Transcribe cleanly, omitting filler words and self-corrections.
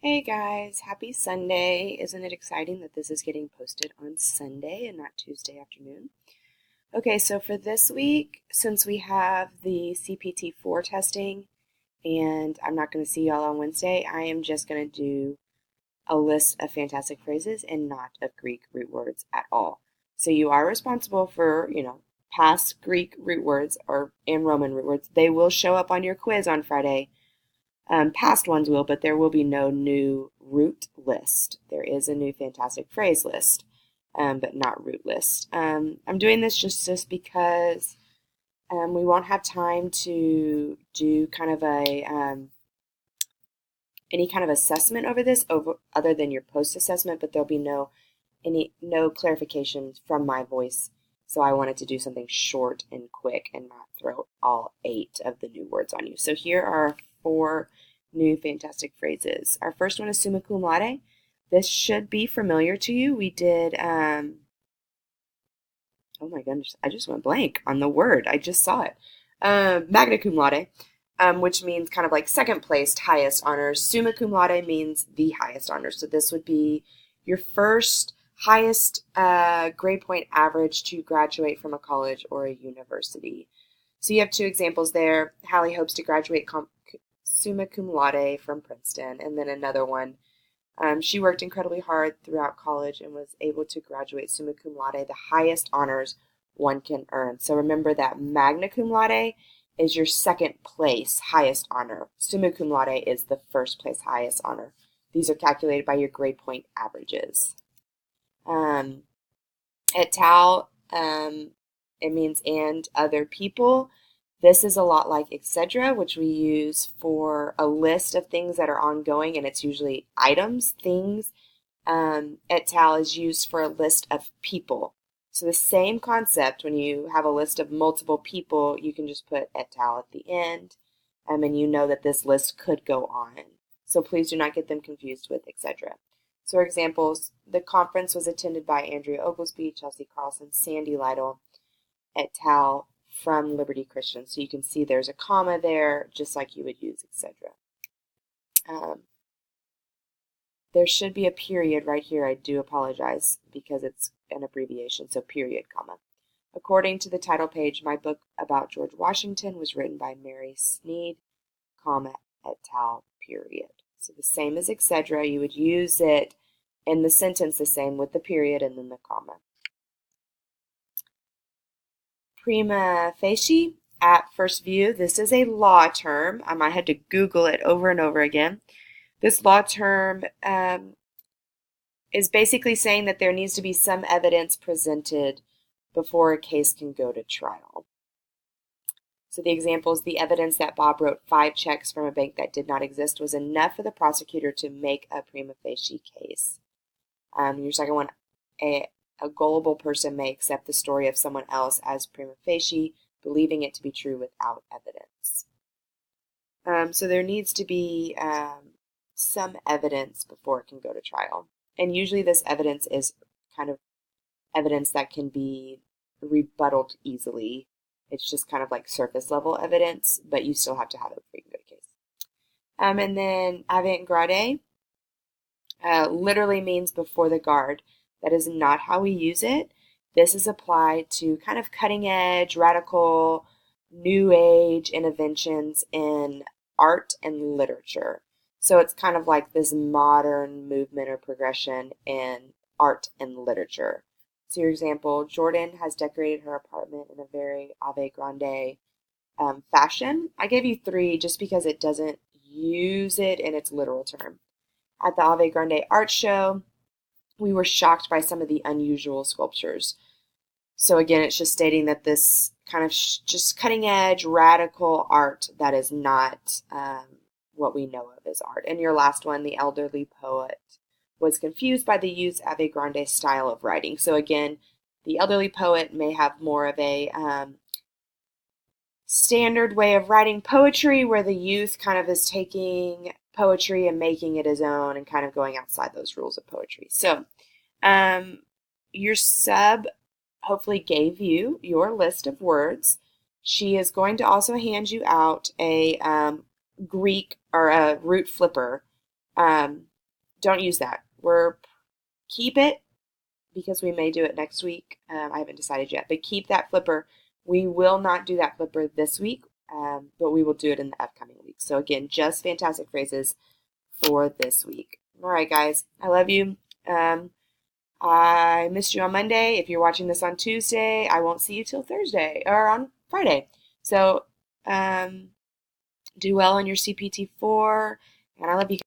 Hey guys, happy Sunday. Isn't it exciting that this is getting posted on Sunday and not Tuesday afternoon? Okay, so for this week, since we have the CPT-4 testing and I'm not going to see y'all on Wednesday, I am just going to do a list of fantastic phrases and not of Greek root words at all. So you are responsible for, past Greek root words or and Roman root words. They will show up on your quiz on Friday. Past ones will, but there will be no new root list. There is a new fantastic phrase list, but not root list. I'm doing this just because we won't have time to do kind of a any kind of assessment over this other than your post assessment, but there'll be no clarification from my voice. So I wanted to do something short and quick and not throw all 8 of the new words on you. So here are 4 new fantastic phrases. Our first one is summa cum laude. This should be familiar to you. We did, oh my goodness, I just went blank on the word. I just saw it. Magna cum laude, which means kind of like second placed, highest honors. Summa cum laude means the highest honors. So this would be your first highest grade point average to graduate from a college or a university. So you have 2 examples there. Hallie hopes to graduate summa cum laude from Princeton, and then another one. She worked incredibly hard throughout college and was able to graduate summa cum laude, the highest honors one can earn. So remember that magna cum laude is your second place highest honor. Summa cum laude is the first place highest honor. These are calculated by your grade point averages. Et al, it means and other people. This is a lot like etc., which we use for a list of things that are ongoing, and it's usually items, things. Et al is used for a list of people. So the same concept, when you have a list of multiple people, you can just put et al at the end, and you know that this list could go on. So please do not get them confused with etc. So examples, the conference was attended by Andrea Oglesby, Chelsea Carlson, Sandy Lytle, et al. From Liberty Christian. So you can see there's a comma there, just like you would use etc. There should be a period right here. I do apologize because it's an abbreviation, so period, comma. According to the title page, my book about George Washington was written by Mary Sneed, comma, et al., period. So the same as etc., you would use it in the sentence the same with the period and then the comma. Prima facie, at first view, this is a law term. I might have to Google it over and over again. This law term is basically saying that there needs to be some evidence presented before a case can go to trial. So the example is the evidence that Bob wrote 5 checks from a bank that did not exist was enough for the prosecutor to make a prima facie case. Your second one, a gullible person may accept the story of someone else as prima facie, believing it to be true without evidence. So there needs to be some evidence before it can go to trial. And usually this evidence is kind of evidence that can be rebutted easily. It's just kind of like surface level evidence, but you still have to have it before you can go to case. And then avant-garde literally means before the guard. That is not how we use it. This is applied to kind of cutting edge, radical, new age interventions in art and literature. So it's kind of like this modern movement or progression in art and literature. So your example, Jordan has decorated her apartment in a very avant-garde fashion. I gave you 3 just because it doesn't use it in its literal term. At the avant-garde art show, we were shocked by some of the unusual sculptures. So again, it's just stating that this kind of just cutting edge, radical art that is not what we know of as art. And your last one, the elderly poet, was confused by the used avant-garde style of writing. So again, the elderly poet may have more of a standard way of writing poetry, where the youth kind of is taking poetry and making it his own and kind of going outside those rules of poetry. So your sub hopefully gave you your list of words. She is going to also hand you out a Greek or a root flipper don't use that. Keep it because we may do it next week. I haven't decided yet, but keep that flipper. We will not do that flipper this week, but we will do it in the upcoming week. So again, just fantastic phrases for this week. All right, guys, I love you. I missed you on Monday. If you're watching this on Tuesday, I won't see you till Thursday or on Friday. So do well on your CPT4, and I love you.